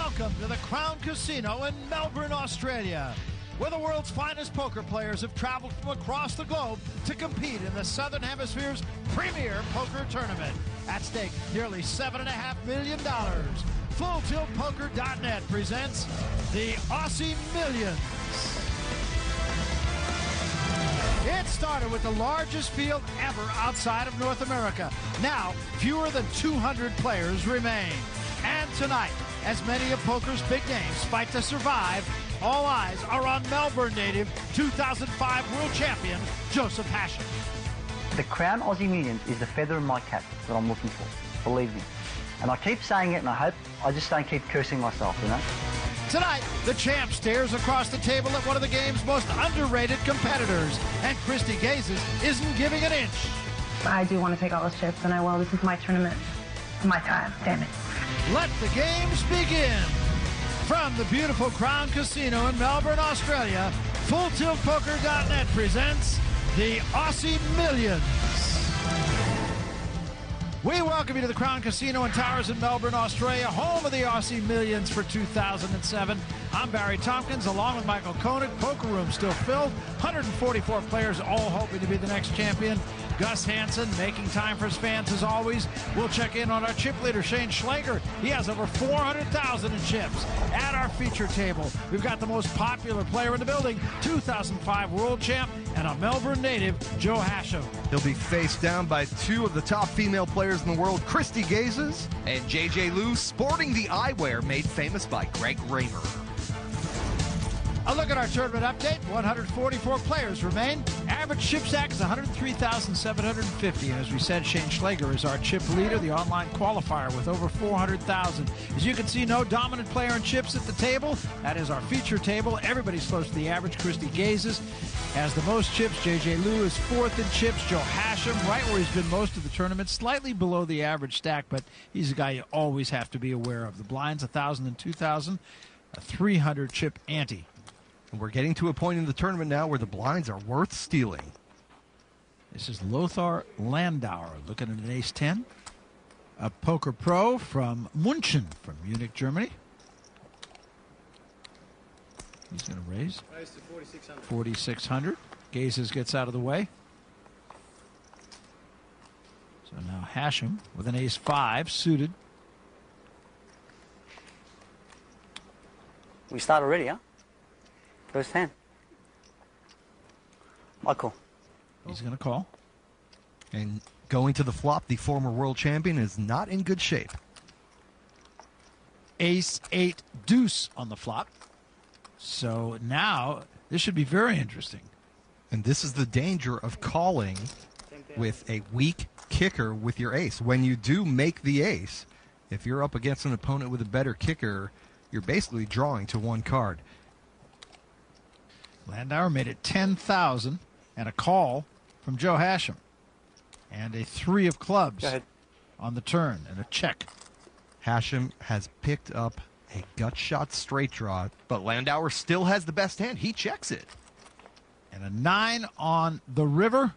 Welcome to the Crown Casino in Melbourne, Australia, where the world's finest poker players have traveled from across the globe to compete in the Southern Hemisphere's premier poker tournament. At stake, nearly $7.5 million. FullTiltPoker.net presents the Aussie Millions. It started with the largest field ever outside of North America. Now, fewer than 200 players remain. And tonight, as many of poker's big names fight to survive, all eyes are on Melbourne native 2005 world champion Joseph Hasham. The Crown Aussie Millions is the feather in my cap that I'm looking for, believe me. And I keep saying it, and I hope I just don't keep cursing myself, you know? Tonight, the champ stares across the table at one of the game's most underrated competitors, and Christy Gazes isn't giving an inch. I do want to take all those chips, and I will. This is my tournament. My time, damn it. Let the games begin. From the beautiful Crown Casino in Melbourne, Australia, FullTiltPoker.net presents the Aussie Millions. We welcome you to the Crown Casino and Towers in Melbourne, Australia, home of the Aussie Millions for 2007. I'm Barry Tompkins, along with Michael Koenig. Poker room still filled. 144 players, all hoping to be the next champion. Gus Hansen making time for his fans as always. We'll check in on our chip leader, Shane Schlager. He has over 400,000 in chips. At our feature table, we've got the most popular player in the building, 2005 world champ and a Melbourne native, Joe Hasham. He'll be faced down by two of the top female players in the world, Christy Gazes and JJ Liu, sporting the eyewear made famous by Greg Raymer. A look at our tournament update. 144 players remain. Average chip stack is 103,750. And as we said, Shane Schlager is our chip leader, the online qualifier with over 400,000. As you can see, no dominant player in chips at the table. That is our feature table. Everybody's close to the average. Christy Gazes has the most chips. JJ Liu is fourth in chips. Joe Hasham, right where he's been most of the tournament, slightly below the average stack, but he's a guy you always have to be aware of. The blinds, 1,000 and 2,000, a 300 chip ante. And we're getting to a point in the tournament now where the blinds are worth stealing. This is Lothar Landauer looking at an ace-10. A poker pro from München, from Munich, Germany. He's going to raise. Raise to 4,600. 4,600. Gazes gets out of the way. So now Hasham with an ace-5 suited. We start already, huh? First hand. Michael. He's going to call. And going to the flop, the former world champion is not in good shape. Ace-8 deuce on the flop. So now this should be very interesting. And this is the danger of calling with a weak kicker with your ace. When you do make the ace, if you're up against an opponent with a better kicker, you're basically drawing to one card. Landauer made it 10,000 and a call from Joe Hasham. And a 3 of clubs on the turn and a check. Hasham has picked up a gut shot straight draw, but Landauer still has the best hand. He checks it. And a 9 on the river.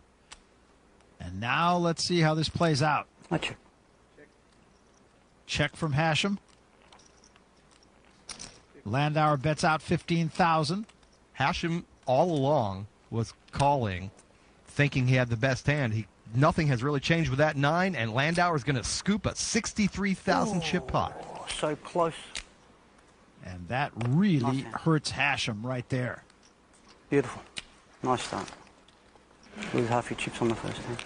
And now let's see how this plays out. Check. Check from Hasham. Landauer bets out 15,000. Hasham all along was calling, thinking he had the best hand. Nothing has really changed with that 9, and Landauer is going to scoop a 63,000 chip pot. So close. And that really hurts Hasham right there. Beautiful. Nice start. Lose half your chips on the first hand.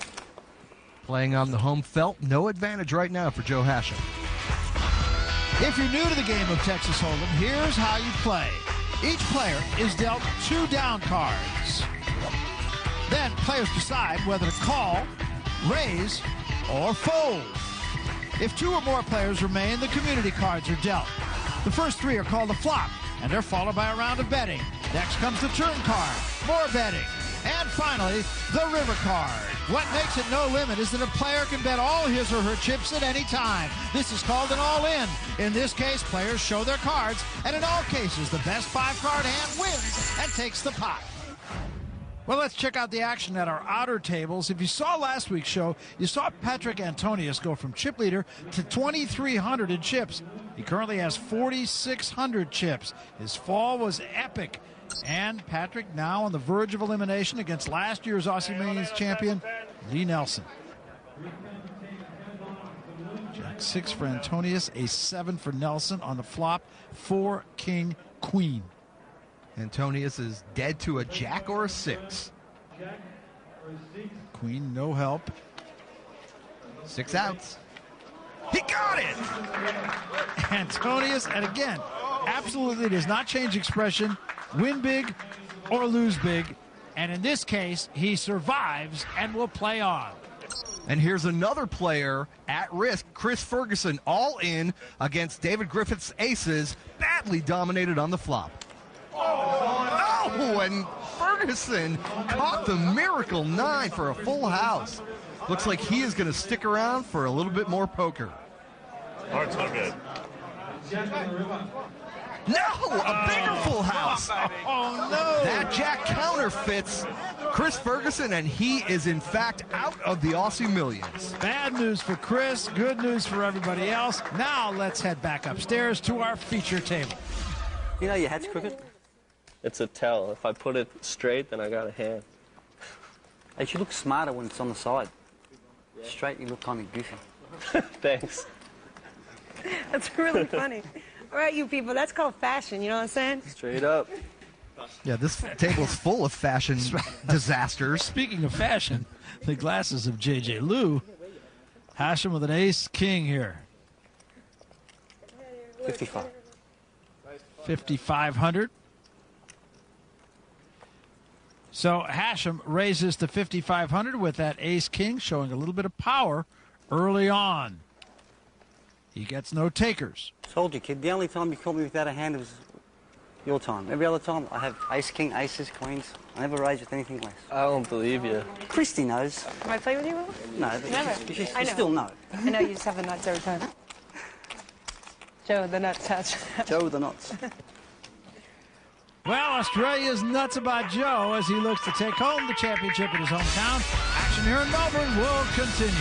Playing on the home felt, no advantage right now for Joe Hasham. If you're new to the game of Texas Hold'em, here's how you play. Each player is dealt 2 down cards. Then players decide whether to call, raise, or fold. If 2 or more players remain, the community cards are dealt. The first 3 are called a flop, and they're followed by a round of betting. Next comes the turn card, more betting. And finally, the river card. What makes it no limit is that a player can bet all his or her chips at any time. This is called an all-in. In this case, players show their cards, and in all cases, the best 5-card hand wins and takes the pot. Well, let's check out the action at our outer tables. If you saw last week's show, you saw Patrick Antonius go from chip leader to 2,300 in chips. He currently has 4,600 chips. His fall was epic. And Patrick now on the verge of elimination against last year's Aussie Millions champion, Lee Nelson. Jack 6 for Antonius, ace 7 for Nelson on the flop, 4 king queen. Antonius is dead to a jack or a 6. Queen, no help. 6 outs. He got it! Antonius, and again, absolutely does not change expression. Win big or lose big. And in this case, he survives and will play on. And here's another player at risk. Chris Ferguson all in against David Griffith's aces, badly dominated on the flop. Oh, and Ferguson caught the miracle 9 for a full house. Looks like he is going to stick around for a little bit more poker. Heart's not good. No, a bigger full house. Oh, no. That jack counterfeits Chris Ferguson, and he is, in fact, out of the Aussie Millions. Bad news for Chris, good news for everybody else. Now let's head back upstairs to our feature table. You know your hat's crooked? It's a tell. If I put it straight, then I got a hand. Hey, you look smarter when it's on the side. Straight, you look kind of goofy. Thanks. That's really funny. All right, you people, that's called fashion, you know what I'm saying? Straight up. Yeah, this table is full of fashion disasters. Speaking of fashion, the glasses of J.J. Lew. Hashem with an ace-king here. 55. 5,500. So Hashem raises to 5,500 with that ace-king, showing a little bit of power early on. He gets no takers. Told you, kid, the only time you caught me without a hand was your time. Every other time, I have ace, king, aces, queens. I never raise with anything less. I don't believe you. Christy knows. Have I played with you, Will? No, Never. You I know. still know. I know you just have the nuts every time. Joe, the nuts touch. Joe the nuts. Well, Australia's nuts about Joe as he looks to take home the championship in his hometown. Action here in Melbourne will continue.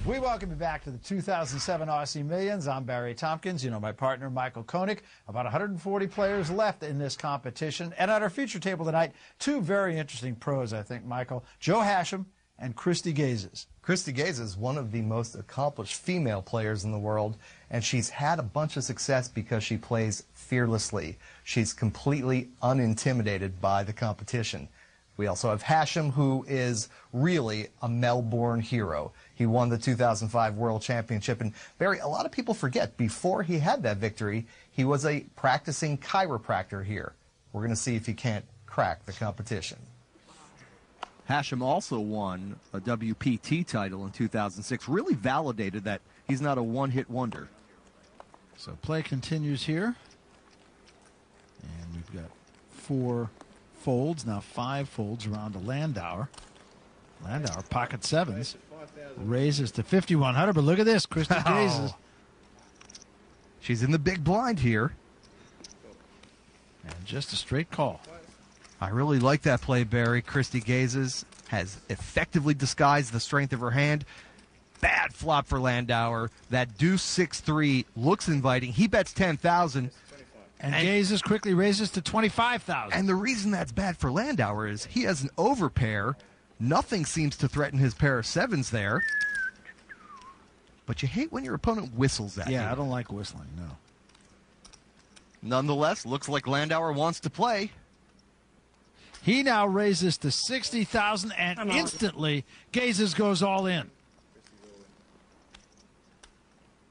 We welcome you back to the 2007 Aussie Millions. I'm Barry Tompkins. You know my partner, Michael Koenig. About 140 players left in this competition. And at our feature table tonight, two very interesting pros, I think, Michael. Joe Hashem and Christy Gazes. Christy Gazes is one of the most accomplished female players in the world, and she's had a bunch of success because she plays fearlessly. She's completely unintimidated by the competition. We also have Hashem, who is really a Melbourne hero. He won the 2005 World Championship. And Barry, a lot of people forget, before he had that victory, he was a practicing chiropractor here. We're going to see if he can't crack the competition. Hashem also won a WPT title in 2006. Really validated that he's not a one-hit wonder. So play continues here. And we've got 4 folds, now 5 folds around to Landauer. Landauer, pocket sevens, raises to 5,100, but look at this, Christy Gazes. She's in the big blind here. And just a straight call. I really like that play, Barry. Christy Gazes has effectively disguised the strength of her hand. Bad flop for Landauer. That deuce 6-3 looks inviting. He bets 10,000. And Gazes quickly raises to 25,000. And the reason that's bad for Landauer is he has an overpair. Nothing seems to threaten his pair of sevens there. But you hate when your opponent whistles at you. Yeah, I don't like whistling, no. Nonetheless, looks like Landauer wants to play. He now raises to 60,000, and instantly Gazes goes all in.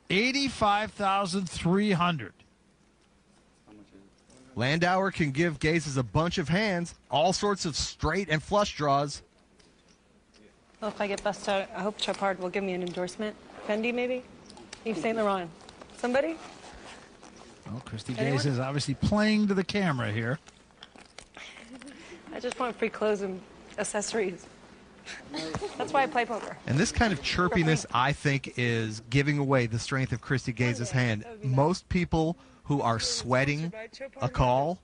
85,300. Landauer can give Gazes a bunch of hands, all sorts of straight and flush draws. Well, if I get bust out, I hope Chopard will give me an endorsement. Fendi, maybe? Yves Saint Laurent. Somebody? Well, Christy Gazes obviously playing to the camera here. I just want free clothes and accessories. That's why I play poker. And this kind of chirpiness, I think, is giving away the strength of Christy Gazes' hand. Most people who are sweating a call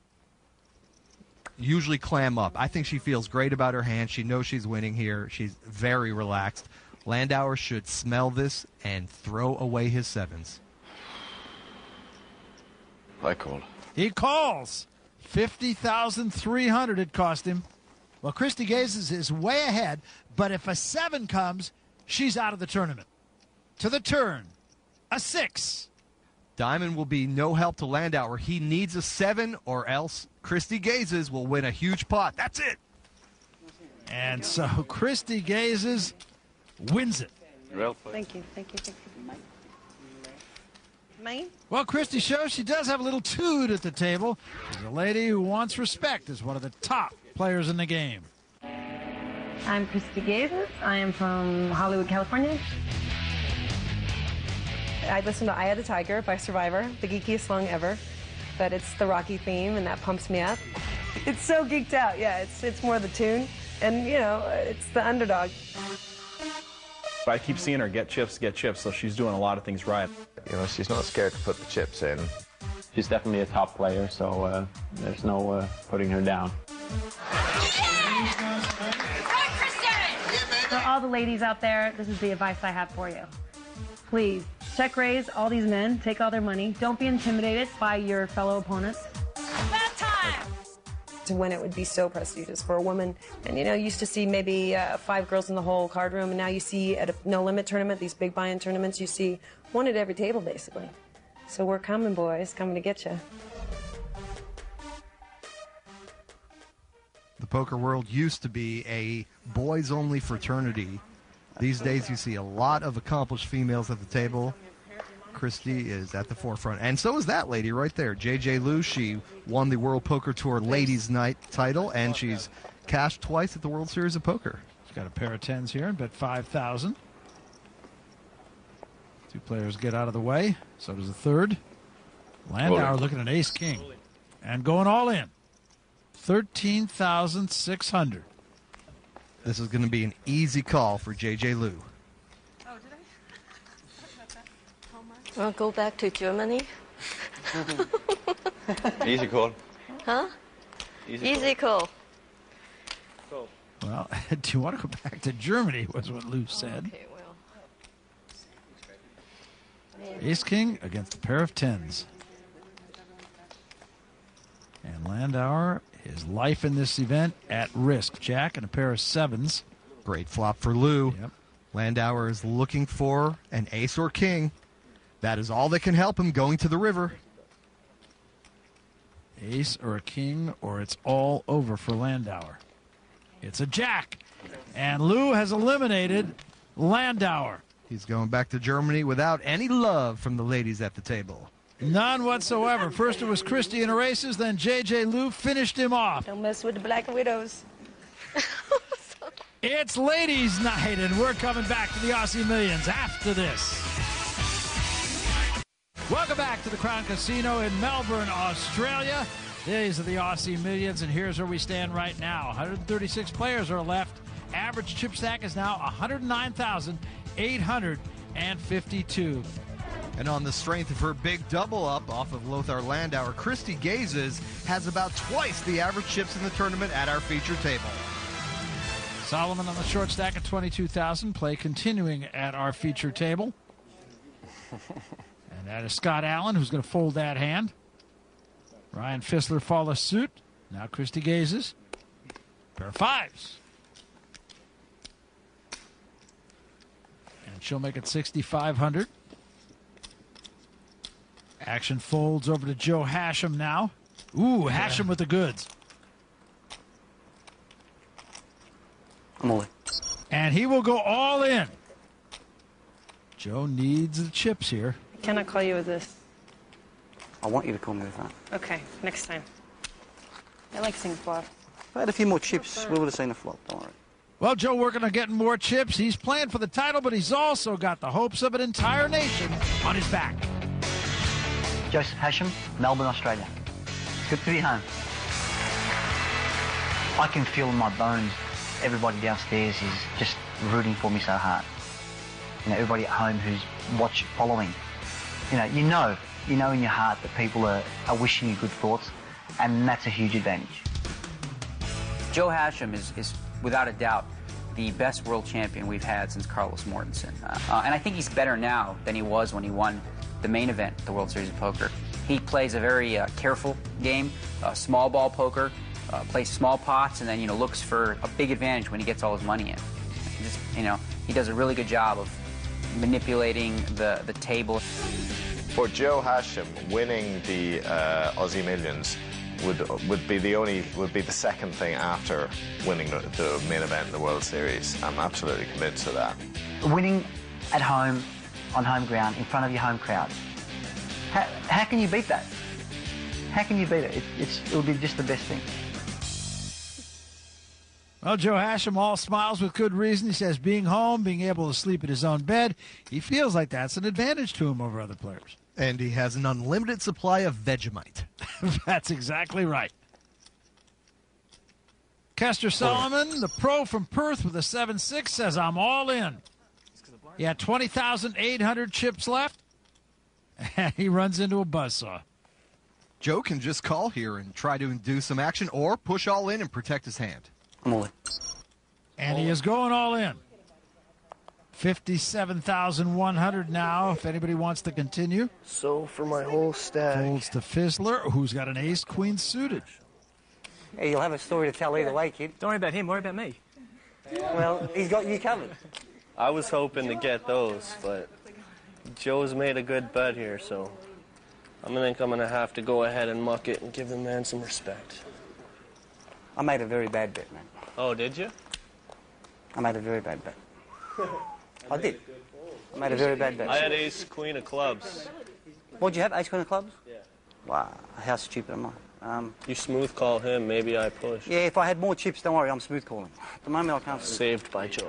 usually clam up. I think she feels great about her hand. She knows she's winning here. She's very relaxed. Landauer should smell this and throw away his sevens. I call. He calls. 50,300 it cost him. Well, Christy Gazes is way ahead, but if a 7 comes, she's out of the tournament. To the turn, a 6. Diamond will be no help to Landauer. He needs a 7 or else Christy Gazes will win a huge pot. That's it. And so Christy Gazes wins it. Well, Thank you. Mine? Well, Christy shows she does have a little toot at the table. She's a lady who wants respect as one of the top players in the game. I'm Christy Gazes. I am from Hollywood, California. I listen to Eye of the Tiger by Survivor, the geekiest song ever. But it's the Rocky theme, and that pumps me up. It's so geeked out, yeah. It's more the tune. And, you know, it's the underdog. I keep seeing her get chips, so she's doing a lot of things right. You know, she's not scared to put the chips in. She's definitely a top player, so there's no putting her down. For all the ladies out there, this is the advice I have for you. Please, check raise all these men, take all their money. Don't be intimidated by your fellow opponents. That time! To win it would be so prestigious for a woman. And, you know, you used to see maybe 5 girls in the whole card room, and now you see at a no-limit tournament, these big buy-in tournaments, you see 1 at every table, basically. So we're coming, boys, coming to get you. The poker world used to be a boys-only fraternity. These days you see a lot of accomplished females at the table. Christy is at the forefront. And so is that lady right there, JJ Liu. She won the World Poker Tour Ladies Night title, and she's cashed twice at the World Series of Poker. She's got a pair of 10s here and bet 5,000. 2 players get out of the way. So does the third. Landauer looking at ace-king and going all in. 13,600. This is going to be an easy call for JJ Liu. Oh, did I? I'll go back to Germany. easy call. Huh? Easy call. Well, do you want to go back to Germany, was what Lou said. Okay, well. Ace-king against a pair of 10s. And Landauer, his life in this event at risk. Jack and a pair of 7s. Great flop for Lou. Yep. Landauer is looking for an ace or king. That is all that can help him going to the river. Ace or a king, or it's all over for Landauer. It's a jack. And Lou has eliminated Landauer. He's going back to Germany without any love from the ladies at the table. None whatsoever. First it was Christy in her aces, then JJ Liu finished him off. Don't mess with the Black Widows. It's ladies' night, and we're coming back to the Aussie Millions after this. Welcome back to the Crown Casino in Melbourne, Australia. These are the Aussie Millions, and here's where we stand right now. 136 players are left. Average chip stack is now 109,852. And on the strength of her big double up off of Lothar Landauer, Christy Gazes has about twice the average chips in the tournament at our feature table. Solomon on the short stack at 22,000. Play continuing at our feature table. And that is Scott Allen, who's going to fold that hand. Ryan Fissler follows suit. Now Christy Gazes. Pair of 5s. And she'll make it 6,500. Action folds over to Joe Hashem now. Ooh, Hashem with the goods. I'm all in. And he will go all in. Joe needs the chips here. I cannot call you with this. I want you to call me with that. Okay, next time. I like seeing flop. If I had a few more chips, we would have seen a flop. Don't worry. Well, Joe working on getting more chips. He's playing for the title, but he's also got the hopes of an entire nation on his back. Joseph Hashem, Melbourne, Australia. It's good to be home. I can feel in my bones everybody downstairs is just rooting for me so hard. You know, everybody at home who's following. You know you know in your heart that people are wishing you good thoughts, and that's a huge advantage. Joe Hashem is without a doubt the best world champion we've had since Carlos Mortensen. And I think he's better now than he was when he won the main event, the World Series of Poker. He plays a very careful game, small ball poker, plays small pots, and then, looks for a big advantage when he gets all his money in. Just, he does a really good job of manipulating the table. For Joe Hashem, winning the Aussie Millions would be the second thing after winning the main event in the World Series. I'm absolutely convinced of that. Winning at home, on home ground, in front of your home crowd. How can you beat that? How can you beat it? It would be just the best thing. Well, Joe Hashem all smiles with good reason. He says being home, being able to sleep in his own bed, he feels like that's an advantage to him over other players. And he has an unlimited supply of Vegemite. That's exactly right. Kester Solomon, the pro from Perth with a 7-6, says, I'm all in. He had 20,800 chips left, and he runs into a buzzsaw. Joe can just call here and try to induce some action or push all in and protect his hand. I'm all in. And he is going all in. 57,100 now, if anybody wants to continue. So for my whole stack. Folds to Fizzler, who's got an ace-queen suited. Hey, you'll have a story to tell either way, kid. Don't worry about him, worry about me. Well, he's got you covered. I was hoping to get those, but Joe's made a good bet here, so I think I'm going to have to go ahead and muck it and give the man some respect. I made a very bad bet, man. Oh, did you? I made a very bad bet. I did. I made a very bad bet. I had ace, queen of clubs. What'd you have, ace, queen of clubs? Yeah. Wow, how stupid am I? You smooth call him, maybe I push. Yeah, if I had more chips, don't worry, I'm smooth calling. At the moment, I can't. Saved by Joe.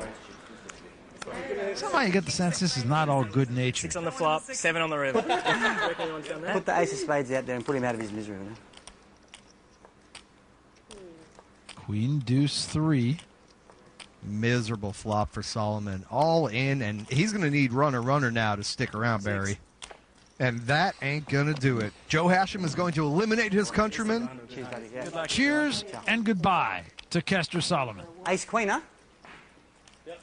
Somehow you get the sense this is not all good nature. 6 on the flop, 7 on the river. Put the ace of spades out there and put him out of his misery. You know? Queen, deuce, 3. Miserable flop for Solomon. All in, and he's going to need runner now to stick around, Barry. And that ain't going to do it. Joe Hashem is going to eliminate his countryman. Cheers, buddy. Yeah. Cheers and goodbye to Kester Solomon. Ace, queen, huh? Yep.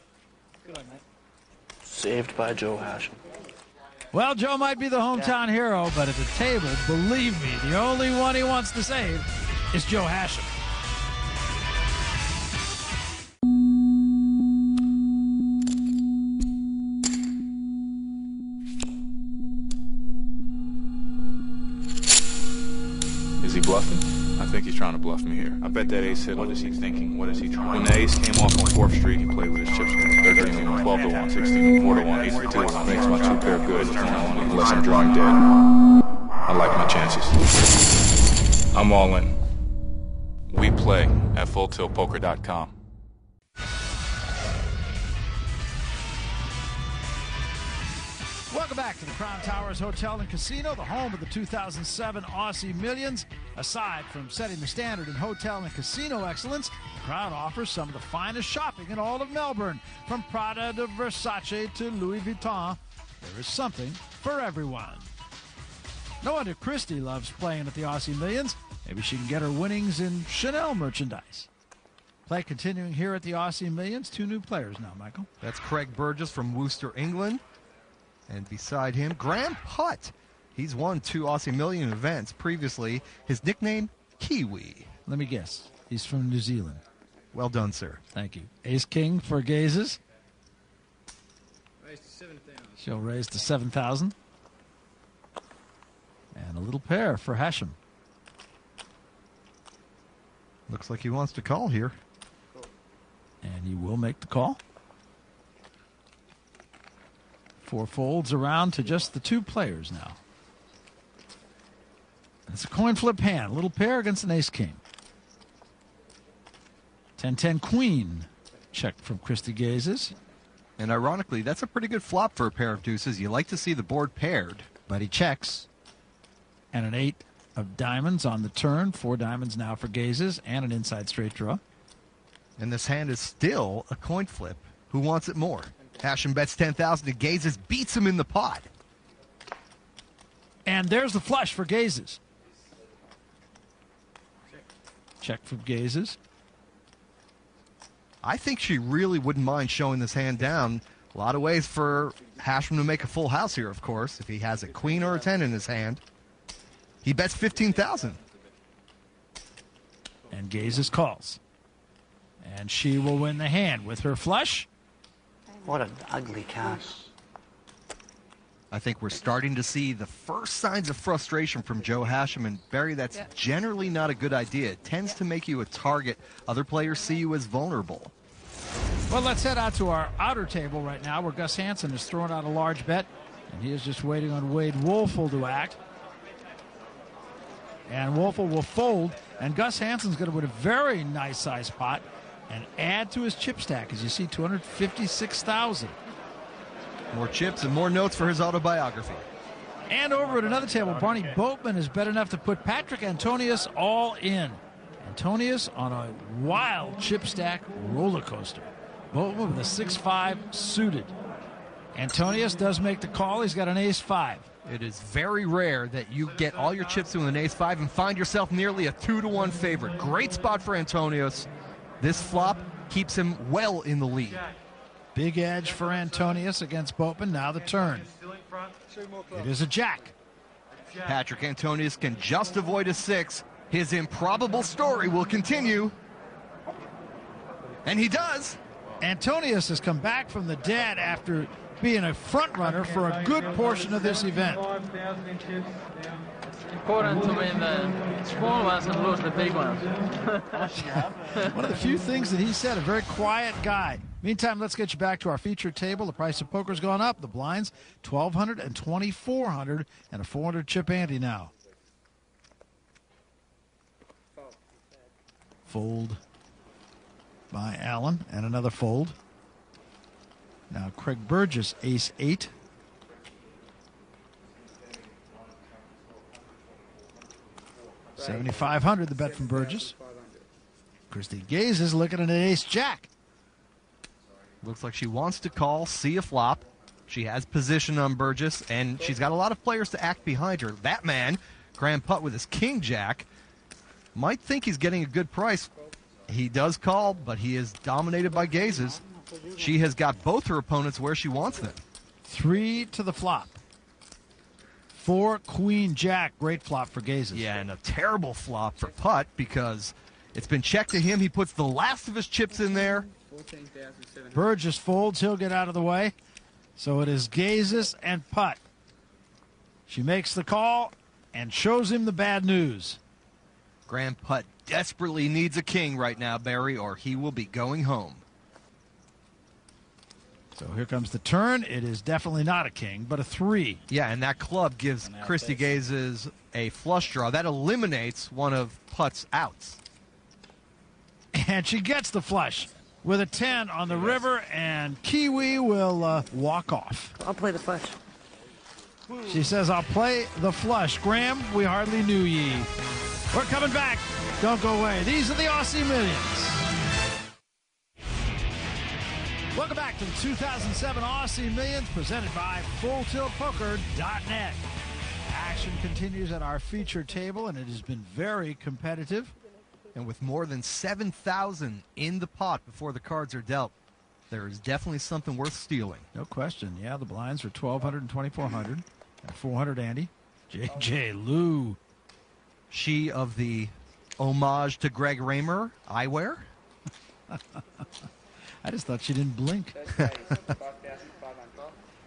Good on, mate. Saved by Joe Hashem. Well, Joe might be the hometown hero, but at the table, believe me, the only one he wants to save is Joe Hashem. Is he bluffing? I think he's trying to bluff me here. I bet that ace hit. What is he thinking? What is he trying? When the ace came off on 4th Street, he played with his chips. 13 to 1, 12 to 1, 16 to 4 to 1, 8 to 2. Makes my 2 pair good. Unless I'm drawing dead. I like my chances. I'm all in. We play at FullTiltPoker.com. Welcome back to the Crown Towers Hotel and Casino, the home of the 2007 Aussie Millions. Aside from setting the standard in hotel and casino excellence, the Crown offers some of the finest shopping in all of Melbourne. From Prada to Versace to Louis Vuitton, there is something for everyone. No wonder Christy loves playing at the Aussie Millions. Maybe she can get her winnings in Chanel merchandise. Play continuing here at the Aussie Millions. 2 new players now, Michael. That's Craig Burgess from Worcester, England. And beside him, Graham Hutt. He's won 2 Aussie Million events previously. His nickname, Kiwi. Let me guess. He's from New Zealand. Well done, sir. Thank you. Ace-King for Gazes. Raised to 7,000. She'll raise to 7,000. And a little pair for Hashem. Looks like he wants to call here. And he will make the call. 4 folds around to just the 2 players now. It's a coin flip hand. A little pair against an ace-king. 10-10 queen. Check from Christy Gazes. And ironically, that's a pretty good flop for a pair of deuces. You like to see the board paired. But he checks. And an 8 of diamonds on the turn. 4 diamonds now for Gazes and an inside straight draw. And this hand is still a coin flip. Who wants it more? Hashem bets 10,000 to Gazes, beats him in the pot. And there's the flush for Gazes. Check from Gazes. I think she really wouldn't mind showing this hand down. A lot of ways for Hashem to make a full house here, of course. If he has a queen or a 10 in his hand, he bets 15,000. And Gazes calls. And she will win the hand with her flush. What an ugly card. I think we're starting to see the first signs of frustration from Joe Hashem, and Barry, that's generally not a good idea. It tends to make you a target. Other players see you as vulnerable. Well, let's head out to our outer table right now where Gus Hansen is throwing out a large bet, and he is just waiting on Wade Wolfel to act. And Wolfel will fold, and Gus Hansen's going to win a very nice size pot and add to his chip stack. As you see, 256,000. More chips and more notes for his autobiography. And over at another table, Barney Boatman is bet enough to put Patrick Antonius all in. Antonius on a wild chip stack roller coaster. Boatman with a 6-5 suited. Antonius does make the call. He's got an ace-5. It is very rare that you get all your chips to an ace-5 and find yourself nearly a 2-to-1 favorite. Great spot for Antonius. This flop keeps him well in the lead. Big edge for Antonius against Boatman. Now the turn. It is a jack. Patrick Antonius can just avoid a 6. His improbable story will continue. And he does. Antonius has come back from the dead after being a front runner for a good portion of this event. Important to win the small ones and lose the big ones. One of the few things that he said, a very quiet guy. Meantime, let's get you back to our featured table. The price of poker's gone up. The blinds, 1,200 and 2,400, and a 400 chip ante now. Fold by Allen, and another fold. Now Craig Burgess, ace-8. $7,500, the bet from Burgess. Christy Gaze is looking at an ace-jack. Looks like she wants to call, see a flop. She has position on Burgess, and she's got a lot of players to act behind her. That man, Graham Putt with his king-jack, might think he's getting a good price. He does call, but he is dominated by Gazes. She has got both her opponents where she wants them. 3 to the flop. 4 queen-jack, great flop for Gazes. Yeah, and a terrible flop for Putt because it's been checked to him. He puts the last of his chips in there. Burgess folds. He'll get out of the way. So it is Gazes and Putt. She makes the call and shows him the bad news. Graham Putt desperately needs a king right now, Barry, or he will be going home. So here comes the turn. It is definitely not a king, but a 3. Yeah, and that club gives Christy Gazes a flush draw. That eliminates one of Putt's outs. And she gets the flush with a 10 on the river, and Kiwi will walk off. I'll play the flush. She says, I'll play the flush. Graham, we hardly knew ye. We're coming back. Don't go away. These are the Aussie Millions. Welcome back to the 2007 Aussie Millions, presented by FullTiltPoker.net. Action continues at our feature table, and it has been very competitive. And with more than 7,000 in the pot before the cards are dealt, there is definitely something worth stealing. No question. Yeah, the blinds are 1,200 and 2,400. And 400, Andy. J.J. Lou. She of the homage to Greg Raymer eyewear. I just thought she didn't blink.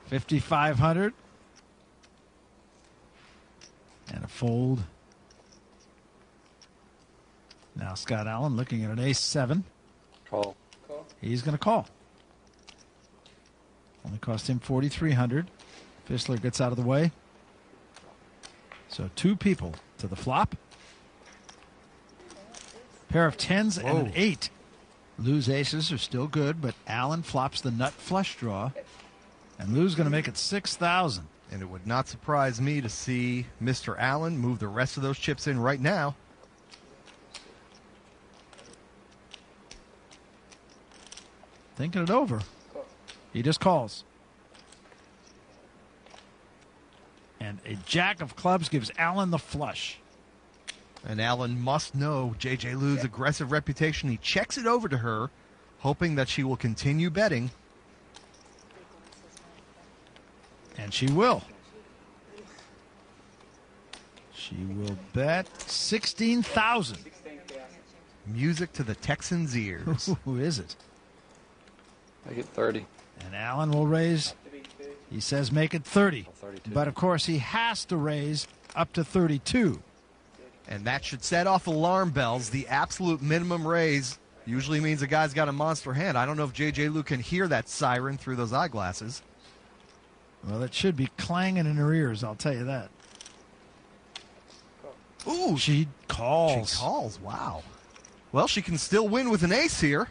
5,500. And a fold. Now Scott Allen looking at an ace-7. Call. He's going to call. Only cost him 4,300. Fissler gets out of the way. So 2 people to the flop. Pair of 10s and an 8. Lou's aces are still good, but Allen flops the nut flush draw. And Lou's going to make it 6,000. And it would not surprise me to see Mr. Allen move the rest of those chips in right now. Thinking it over. He just calls. And a jack of clubs gives Allen the flush. And Allen must know J.J. Liu's aggressive reputation. He checks it over to her, hoping that she will continue betting. And she will. She will bet 16,000. Music to the Texans' ears. Who is it? Make it 30. And Allen will raise. He says make it 30. 32. But, of course, he has to raise up to 32. And that should set off alarm bells. The absolute minimum raise usually means a guy's got a monster hand. I don't know if J.J. Liu can hear that siren through those eyeglasses. Well, it should be clanging in her ears, I'll tell you that. Ooh, she calls. She calls, wow. Well, she can still win with an ace here.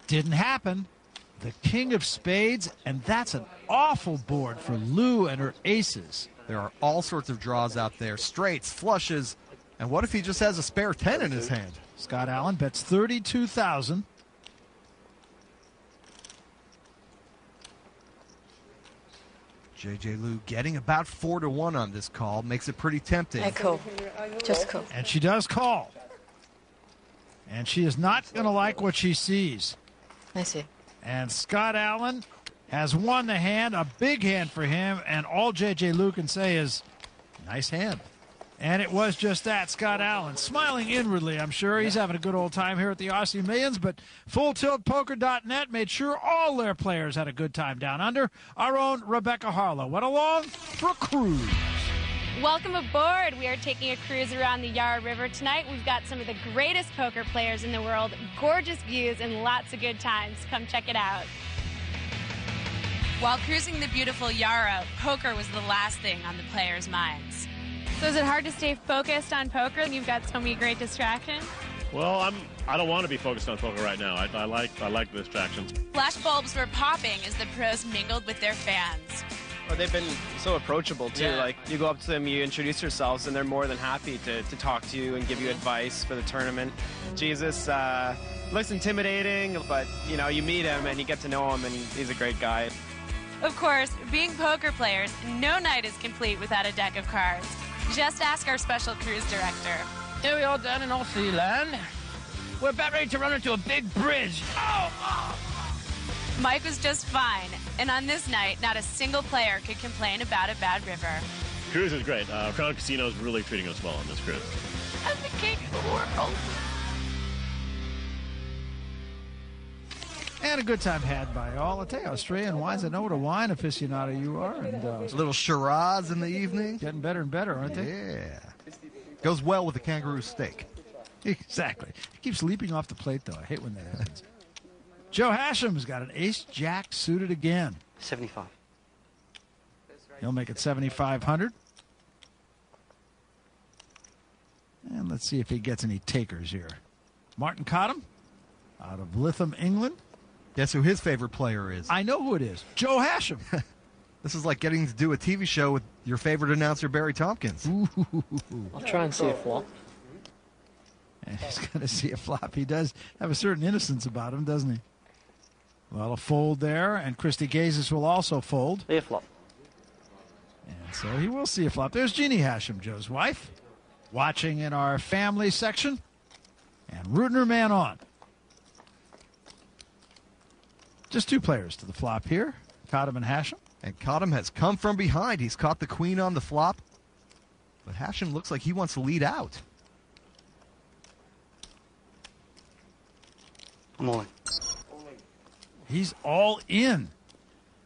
Didn't happen. The king of spades, and that's an awful board for Liu and her aces. There are all sorts of draws out there, straights, flushes, and what if he just has a spare 10 in his hand? Scott Allen bets 32,000. J.J. Liu getting about 4-1 on this call makes it pretty tempting. I call. Just call. And she does call. And she is not going to like what she sees. I see. And Scott Allen has won the hand, a big hand for him, and all J.J. Liu can say is, nice hand. And it was just that, Scott Allen, smiling inwardly, I'm sure. He's having a good old time here at the Aussie Millions, but FullTiltPoker.net made sure all their players had a good time down under. Our own Rebecca Harlow went along for a cruise. Welcome aboard. We are taking a cruise around the Yarra River tonight. We've got some of the greatest poker players in the world, gorgeous views, and lots of good times. Come check it out. While cruising the beautiful Yarra, poker was the last thing on the players' minds. So is it hard to stay focused on poker? You've got so many great distractions. Well, I don't want to be focused on poker right now. I like the distractions. Flash bulbs were popping as the pros mingled with their fans. Well, they've been so approachable, too. Yeah. Like, you go up to them, you introduce yourselves, and they're more than happy to talk to you and give you advice for the tournament. Jesus looks intimidating, but, you know, you meet him and you get to know him, and he's a great guy. Of course, being poker players, no night is complete without a deck of cards. Just ask our special cruise director. Here we are down in Aussie land. We're about ready to run into a big bridge. Oh! Mike was just fine, and on this night, not a single player could complain about a bad river. Cruise is great. Crown Casino is really treating us well on this cruise. I'm the king of the world. And a good time had by all. I'll tell you, Australian wines, I know what a wine aficionado you are. And a little Shiraz in the evening. Getting better and better, aren't they? Yeah. Goes well with the kangaroo steak. Exactly. He keeps leaping off the plate, though. I hate when that happens. Joe Hashem's got an ace-jack suited again. 75. He'll make it 7,500. And let's see if he gets any takers here. Martin Cottam out of Lytham, England. Guess who his favorite player is? I know who it is. Joe Hashem. This is like getting to do a TV show with your favorite announcer, Barry Tompkins. I'll try and see a flop. And he's going to see a flop. He does have a certain innocence about him, doesn't he? Well, a fold there, and Christy Gazes will also fold. See a flop. And so he will see a flop. There's Jeannie Hashem, Joe's wife, watching in our family section and rooting her man on. Just two players to the flop here, Cottam and Hashem. And Cottam has come from behind. He's caught the queen on the flop. But Hashem looks like he wants to lead out. I'm all in. He's all in.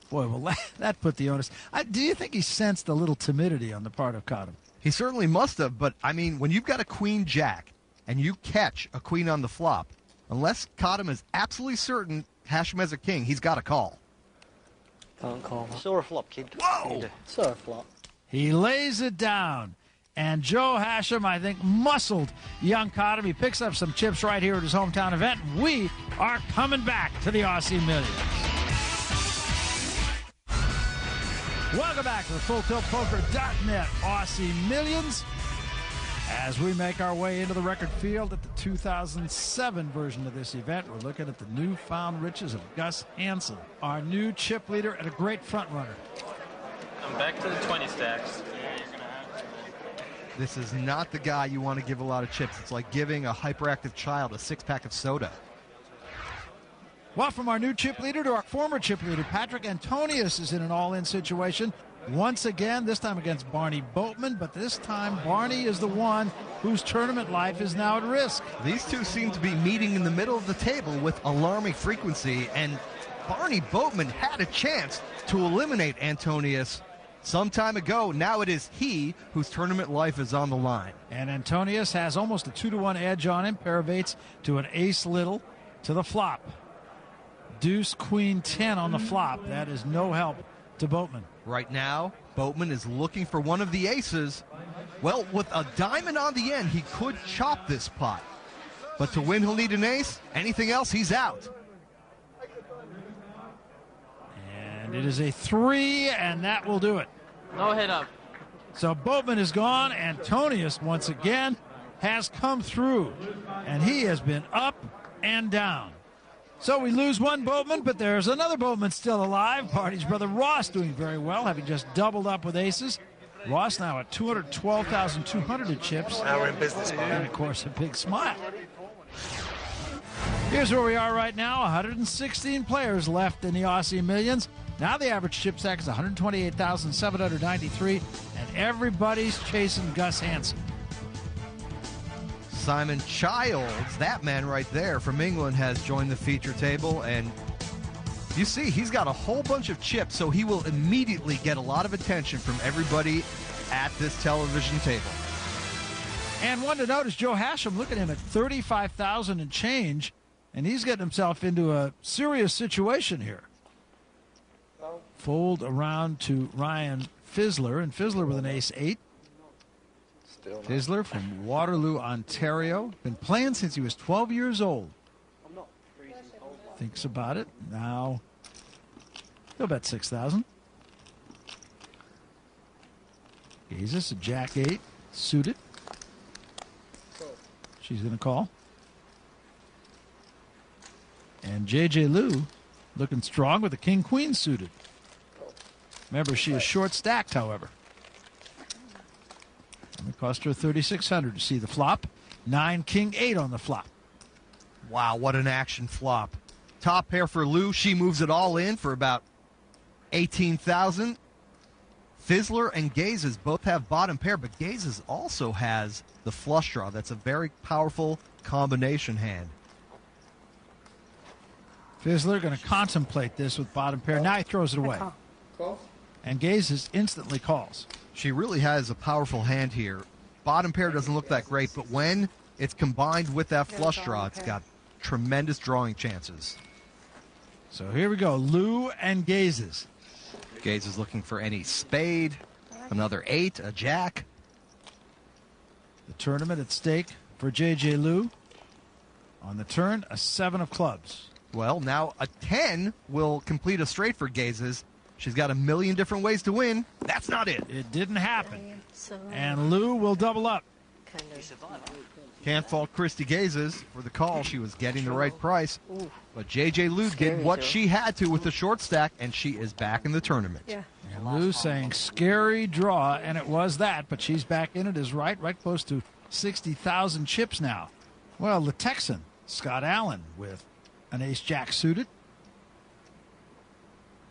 Boy, well, that put the onus. Do you think he sensed a little timidity on the part of Cottam? He certainly must have, but, I mean, when you've got a queen-jack and you catch a queen on the flop, unless Cottam is absolutely certain Hashem has a king, he's got to call. Can't call. Saw a flop, kid. Whoa! Saw a flop. He lays it down. And Joe Hashem, I think, muscled young Cottam. He picks up some chips right here at his hometown event. We are coming back to the Aussie Millions. Welcome back to the FullTiltPoker.net Aussie Millions. As we make our way into the record field at the 2007 version of this event, we're looking at the newfound riches of Gus Hansen, our new chip leader and a great front runner. I'm back to the 20 stacks. This is not the guy you want to give a lot of chips. It's like giving a hyperactive child a six-pack of soda. Well, from our new chip leader to our former chip leader, Patrick Antonius is in an all-in situation. Once again, this time against Barney Boatman, but this time Barney is the one whose tournament life is now at risk. These two seem to be meeting in the middle of the table with alarming frequency, and Barney Boatman had a chance to eliminate Antonius some time ago. Now it is he whose tournament life is on the line. And Antonius has almost a 2-to-1 edge on him. Pair of eights to an ace little to the flop. Deuce, queen, 10 on the flop. That is no help to Boatman. Right now, Boatman is looking for one of the aces. Well, with a diamond on the end, he could chop this pot. But to win, he'll need an ace. Anything else, he's out. And it is a 3, and that will do it. No hit up. So Boatman is gone. Antonius, once again, has come through. And he has been up and down. So we lose one Boatman, but there's another Boatman still alive. Barney's brother Ross doing very well, having just doubled up with aces. Ross now at 212,200 in chips. Now we're in business, and, of course, a big smile. Here's where we are right now. 116 players left in the Aussie Millions. Now the average chip stack is 128,793, and everybody's chasing Gus Hansen. Simon Childs, that man right there from England, has joined the feature table, and you see he's got a whole bunch of chips, so he will immediately get a lot of attention from everybody at this television table. And one to note is Joe Hashem. Look at him at 35,000 and change, and he's getting himself into a serious situation here. Fold around to Ryan Fizzler, and Fizzler with an ace-8. Fizzler from Waterloo, Ontario. Been playing since he was 12 years old. Thinks about it. Now, he'll bet 6,000. Gazes, a jack-8, suited. She's going to call. And J.J. Liu looking strong with a king-queen suited. Remember, she is short-stacked, however. It cost her 3,600 to see the flop. 9, king, 8 on the flop. Wow, what an action flop. Top pair for Lou. She moves it all in for about 18,000. Fizzler and Gazes both have bottom pair, but Gazes also has the flush draw. That's a very powerful combination hand. Fizzler going to contemplate this with bottom pair. Now he throws it away. And Gazes instantly calls. She really has a powerful hand here. Bottom pair doesn't look that great, but when it's combined with that flush draw, it's got tremendous drawing chances. So here we go, Lou and Gazes. Gazes looking for any spade, another 8, a jack. The tournament at stake for J.J. Liu. On the turn, a 7 of clubs. Well, now a 10 will complete a straight for Gazes. She's got a million different ways to win. That's not it. It didn't happen. And Lou will double up. Can't fault Christy Gazes for the call. She was getting the right price. But J.J. Liu did what she had to with the short stack, and she is back in the tournament. Yeah. And Lou saying scary draw, and it was that, but she's back in it is right close to 60,000 chips now. Well, the Texan, Scott Allen, with an ace-jack suited.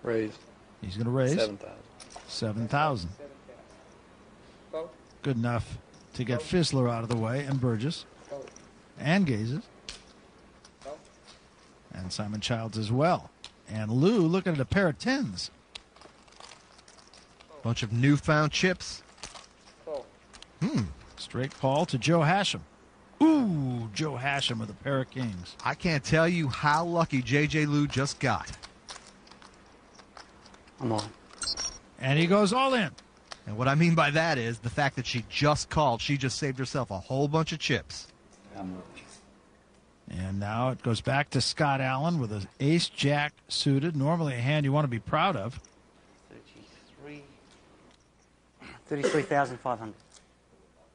Raised. He's going to raise 7,000. 7,000. Good enough to get Fizzler out of the way, and Burgess, and Gazes, and Simon Childs as well. And Lou looking at a pair of 10s. Bunch of newfound chips. Straight call to Joe Hashem. Ooh, Joe Hashem with a pair of kings. I can't tell you how lucky J.J. Liu just got. I'm on. And he goes all in. And what I mean by that is the fact that she just called. She just saved herself a whole bunch of chips. And now it goes back to Scott Allen with an ace-jack suited. Normally a hand you want to be proud of. 33,500.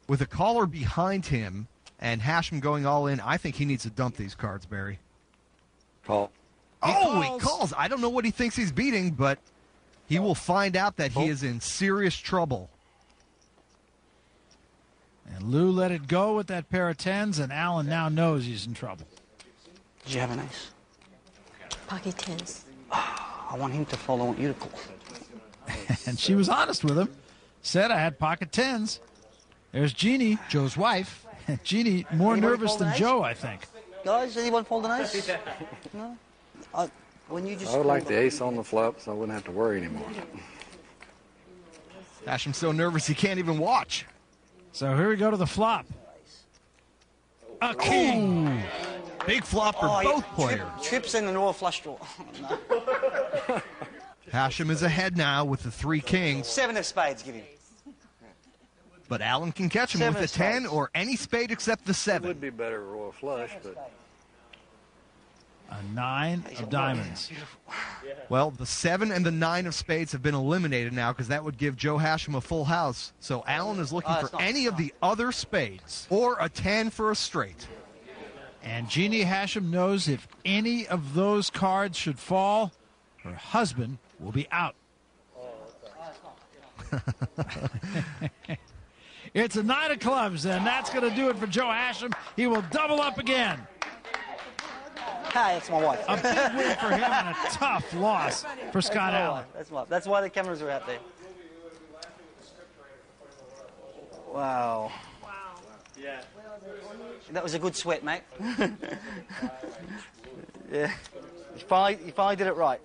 With a caller behind him and Hashem going all in, I think he needs to dump these cards, Barry. Call. He calls. I don't know what he thinks he's beating, but he will find out that he is in serious trouble. And Lou let it go with that pair of 10s, and Alan now knows he's in trouble. Did you have an ace? Pocket 10s. I want him to follow. I want you to call. And she was honest with him. Said, I had pocket 10s. There's Jeannie, Joe's wife. Jeannie, more Anybody nervous fold than an ace? Joe, I think. Guys, anyone fold an ace? No? When you just I would like the ace on the flop so I wouldn't have to worry anymore. Hashem's so nervous he can't even watch. So here we go to the flop. A king. Ooh. Big flop for both players. Trips in the royal flush draw. No. Hashem is ahead now with the 3 kings. 7 of spades, give him. But Alan can catch him with a 10 or any spade except the 7. It would be better royal flush, but... A 9 of diamonds. Well, the 7 and the 9 of spades have been eliminated now because that would give Joe Hashem a full house. So Alan is looking for any of the other spades or a 10 for a straight. And Jeannie Hashem knows if any of those cards should fall, her husband will be out. It's a 9 of clubs, and that's going to do it for Joe Hashem. He will double up again. Hi, that's my wife. A big win for him and a tough loss for Scott Allen. That's why the cameras are out there. Wow. Yeah. That was a good sweat, mate. Yeah. You finally did it right.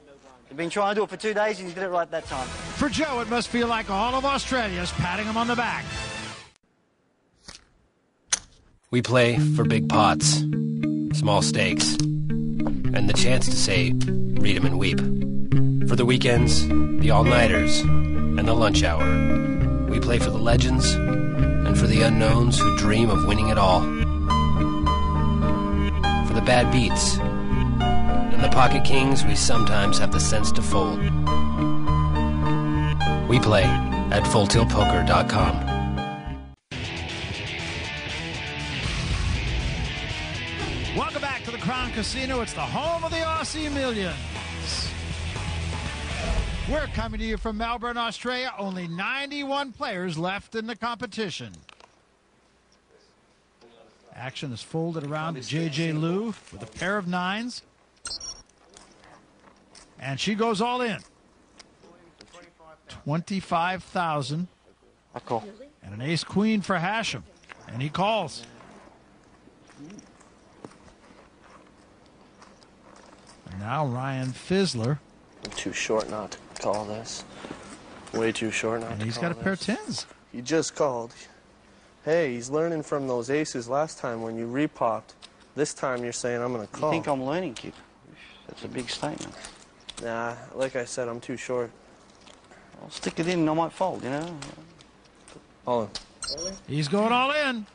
You've been trying to do it for 2 days and you did it right that time. For Joe, it must feel like all of Australia's patting him on the back. We play for big pots, small stakes, and the chance to say, read 'em and weep. For the weekends, the all-nighters, and the lunch hour. We play for the legends and for the unknowns who dream of winning it all. For the bad beats and the pocket kings we sometimes have the sense to fold. We play at FullTiltPoker.com. Welcome back to the Crown Casino. It's the home of the Aussie Millions. We're coming to you from Melbourne, Australia. Only 91 players left in the competition. Action is folded around to J.J. Liu with a pair of 9s. And she goes all in. 25,000. I call. And an ace-queen for Hashem. And he calls. And now Ryan Fizzler. I'm too short not to call this. Way too short not to call this. And he's got a pair of 10s. He just called. Hey, he's learning from those aces last time when you repopped. This time you're saying I'm going to call. You think I'm learning, kid? That's a big statement. Nah, like I said, I'm too short. I'll stick it in and I might fold, you know? All in. He's going all in.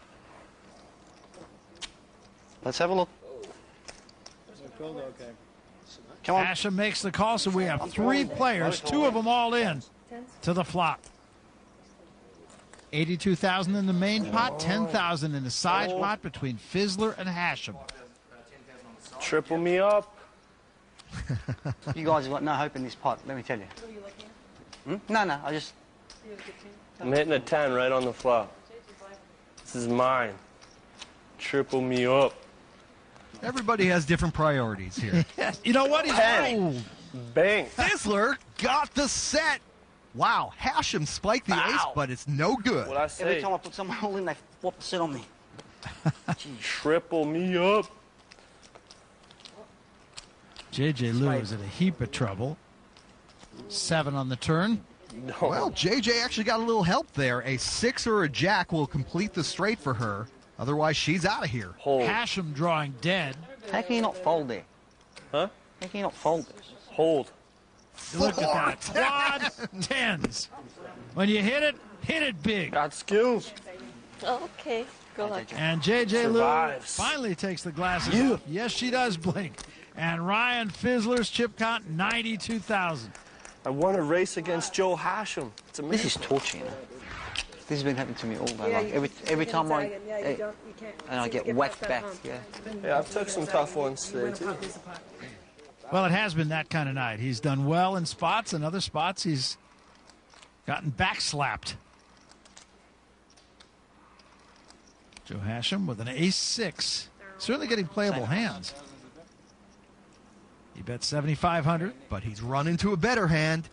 Let's have a look. Come on. Hashem makes the call, so we have 3 players, 2 of them all in to the flop. 82,000 in the main pot, 10,000 in the side pot between Fizzler and Hashem. Triple me up. You guys have got no hope in this pot, let me tell you. No, I just... I'm hitting a 10 right on the flop. This is mine. Triple me up. Everybody has different priorities here. You know what? Bang. Bang. Fizzler got the set. Wow, Hashem spiked the ace, but it's no good. What I say? Every time I put someone all in, they flop the set on me. Triple me up. J.J. Liu is in a heap of trouble. 7 on the turn. No. Well, J.J. actually got a little help there. A 6 or a jack will complete the straight for her. Otherwise, she's out of here. Hold. Hashem drawing dead. How can you not fold there? Huh? How can you not fold there? Hold. Look at that. Quad 10s. When you hit it big. Got skills. Okay, go luck. And J.J. Liu Survives. finally takes the glasses off. Yes, she does blink. And Ryan Fizzler's chip count, 92,000. I won a race against Joe Hashem. It's amazing. This is torture, you know? This has been happening to me all day. Like every time I get whacked back. Yeah. Yeah, I've took some tough ones today too. Well, it has been that kind of night. He's done well in spots, and other spots he's gotten backslapped. Joe Hashem with an ace-6. Certainly getting playable hands. He bet 7,500. But he's run into a better hand.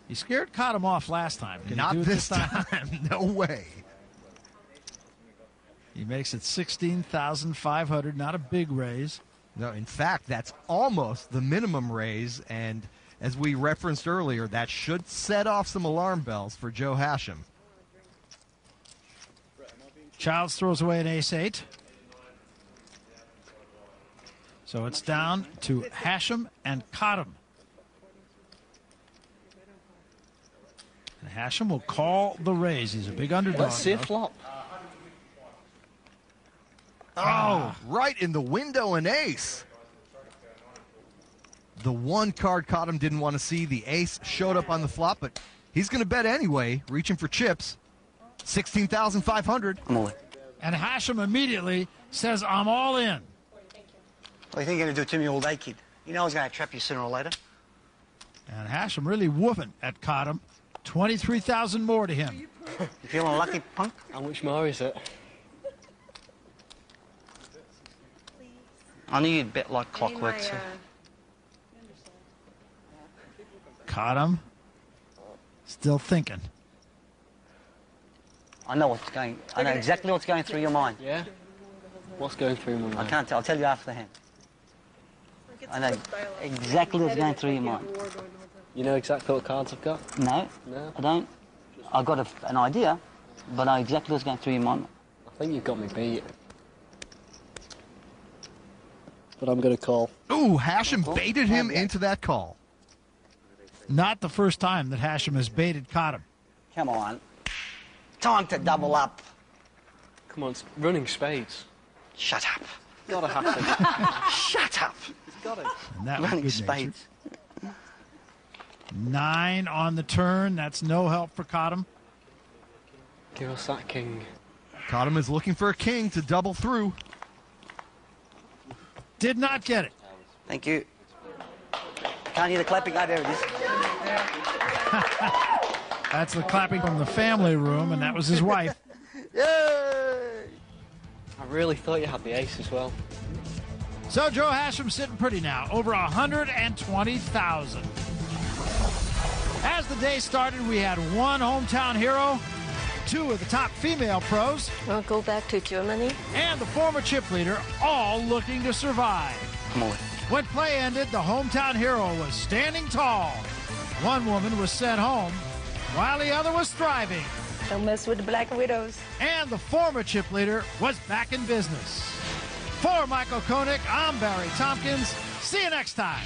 He scared Cottom off last time. Can Not he do it this time. No way. He makes it 16,500. Not a big raise. No, in fact, that's almost the minimum raise. And as we referenced earlier, that should set off some alarm bells for Joe Hashem. Childs throws away an ace-8. So it's down to Hashem and Cottom. And Hashem will call the raise. He's a big underdog. Let's see a flop. Oh, right in the window, an ace. The one card Cottom didn't want to see. The ace showed up on the flop, but he's going to bet anyway, reaching for chips. 16,500. And Hashem immediately says, I'm all in. What do you think you're going to do to me all day, kid? You know I was going to trap you sooner or later. And Hashem really whooping at Cottom. 23,000 more to him. You feeling lucky, punk? How much more is it? I knew you'd bet like clockwork, so. Cottom still thinking. I know exactly what's going through your mind. Yeah? What's going through my mind? I can't tell. I'll tell you after the hand. I know exactly what's going through your mind. You know exactly what cards I've got? No, I don't. I've got an idea, but I know exactly what's going through your mind. I think you've got me beat. But I'm going to call. Ooh, Hashem baited him into that call. Not the first time that Hashem has baited Cottom. Come on. Time to double up. Come on, it's running spades. Shut up. Gotta have to. Shut up. It's got it. And that was Running good spades. 9 on the turn. That's no help for Cottom. Give us that king. Cottom is looking for a king to double through. Did not get it. Thank you. Can't hear the clapping. Oh, there it is. That's the clapping from the family room, and that was his wife. Yay! I really thought you had the ace as well. So Joe Hashem sitting pretty now, over 120,000. As the day started, we had one hometown hero, 2 of the top female pros. We'll go back to Germany. And the former chip leader, all looking to survive. Come on. When play ended, the hometown hero was standing tall. One woman was sent home, while the other was thriving. Don't mess with the Black Widows. And the former chip leader was back in business. For Michael Koenig, I'm Barry Tompkins. See you next time.